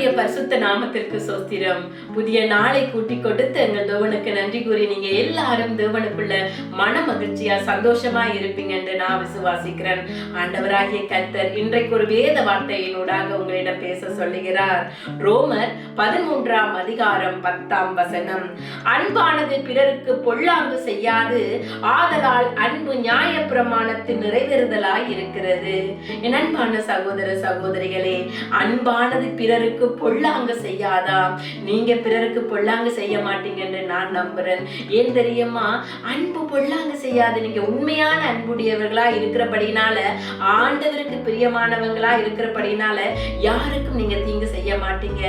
கர்த்தருடைய பரிசுத்த நாமத்திற்கு ஸ்தோத்திரம். புதிய நாளை கூட்டி கொடுத்து எங்கள் தேவனுக்கு நன்றி கூறி நீங்க எல்லாரும் தேவனுக்குள்ள மன மகிழ்ச்சியா சந்தோஷமா இருப்பீங்க என்று நான் விசுவாசிக்கிறேன். ஆண்டவராகிய கர்த்தர் இன்றைக்கு ஒரு வேத வார்த்தையினூடாக உங்களிடம் பேச சொல்லுகிறார். ரோமர் 13ஆம் அதிகாரம் 10ஆம் வசனம். அன்பானது பிறருக்கு பொல்லாங்கு செய்யாது, ஆதலால் அன்பு நியாய பிரமாணத்தின் நிறைவேறுதலாய் இருக்கிறது. என் அன்பான சகோதர சகோதரிகளே, அன்பானது பிறருக்கு பொல்லாங்கு செய்யாதா? நீங்க பிறருக்கு பொல்லாங்கு செய்ய மாட்டீங்க என்று நான் நம்புறேன். ஏன் தெரியுமா? அன்பு பொல்லாங்கு செய்யாது. நீங்க உண்மையான அன்புடையவர்களா இருக்கிறபடினால, ஆண்டவருக்கு பிரியமானவங்களா இருக்கிறபடினால யாருக்கும் நீங்க தீங்கு செய்ய மாட்டீங்க.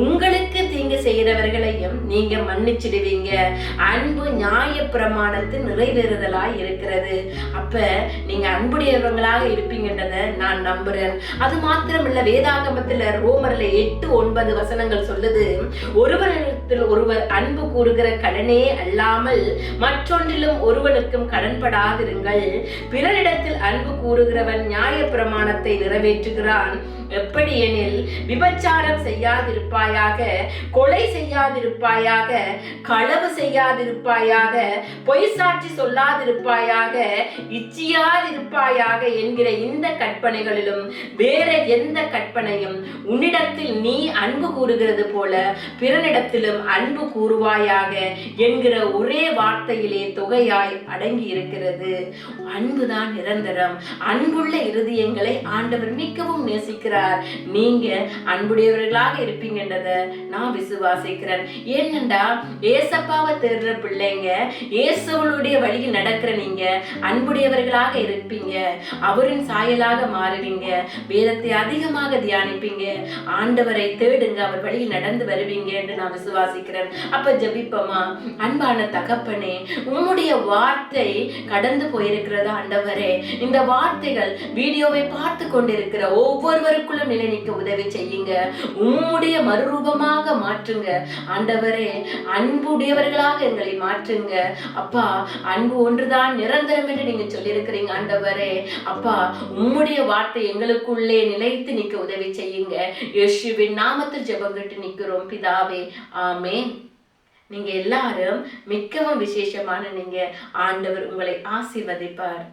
உங்களுக்கு தீங்கு செய்யறவர்களையும் நீங்க மன்னிச்சிடுவீங்க. அன்பு நியாய பிரமாணத்தின் நிறைவேறுதலாய் இருக்கிறது. அப்ப நீங்க அன்புடையவங்களாக இருப்பீங்கன்றத நான் நம்புறேன். அது மாத்திரமல்ல, வேதாகமத்துல ரோமர்ல 8-9 வசனங்கள் சொல்லுது, ஒருவரிடத்தில் ஒருவர் அன்பு கூறுகிற கடனே அல்லாமல் மற்றொன்றிலும் ஒருவனுக்கும் கடன்படாதிருங்கள். பிறரிடத்தில் அன்பு கூறுகிறவன் நியாய பிரமாணத்தை நிறைவேற்றுகிறான். எப்படி எனில், விபச்சாரம் செய்யாதிருப்பாயாக, கொலை செய்யாதிருப்பாயாக, களவு செய்யாதிருப்பாயாக, பொய் சாட்சி சொல்லாதிருப்பாயாக, இச்சியாதிருப்பாயாக என்கிற இந்த கற்பனைகளிலும் வேற எந்த கற்பனையும் உன்னிடத்தில் நீ அன்பு கூறுகிறது போல பிறனிடத்திலும் அன்பு கூறுவாயாக என்கிற ஒரே வார்த்தையிலே தொகையாய் அடங்கி இருக்கிறது. அன்புதான் நிரந்தரம். அன்புள்ள இருதயங்களை ஆண்டவர் மிகவும் நேசிக்கிறார். நீங்க அன்புடையவர்களாக இருப்பீங்கன்றத நான் விசுவாசிக்கிறேன். ஏனென்றா ஏசப்பாவை தேடுற பிள்ளைங்க, இயேசுவுடைய வழியில் நடக்கிற நீங்க அன்புடையவர்களாக இருப்பீங்க. அவரின் சாயலாக மாறுவீங்க. வேதத்தை அதிகமாக தியானிப்பீங்க. ஆண்டவரை தேடுங்க, அவர் வழியில் நடந்து வருவீங்க என்று நான் விசுவாசிக்கிறேன். அப்ப ஜெபிப்போமா? அன்பான தகப்பனே, உம்முடைய வார்த்தை கடந்து போயிருக்கிறதா ஆண்டவரே? இந்த வார்த்தைகள் வீடியோவை பார்த்து கொண்டிருக்கிற ஒவ்வொருவருக்குள்ளும் நிலை நிற்க உதவி செய்யுங்க. உம்முடைய மறுரூபமாக மாற்றுங்க ஆண்டவரே. அன்புடையவர்களாக எங்களை மாற்றுங்க அப்பா. அன்பு ஒன்றுதான் நிரந்தரம் என்று நீங்க சொல்லியிருக்கிறீங்க ஆண்டவரே. அப்பா, உம்முடைய வார்த்தை எங்களுக்குள்ளே நிலைத்து நிற்க உதவி செய்யுங்க. இயேசுவின் நாமத்தில் ஜெபம் கேட்டு நிற்கிறோம் பிதாவே, ஆமென். நீங்க எல்லாரும் மிகவும் விசேஷமான நீங்க. ஆண்டவர் உங்களை ஆசீர்வதிப்பார்.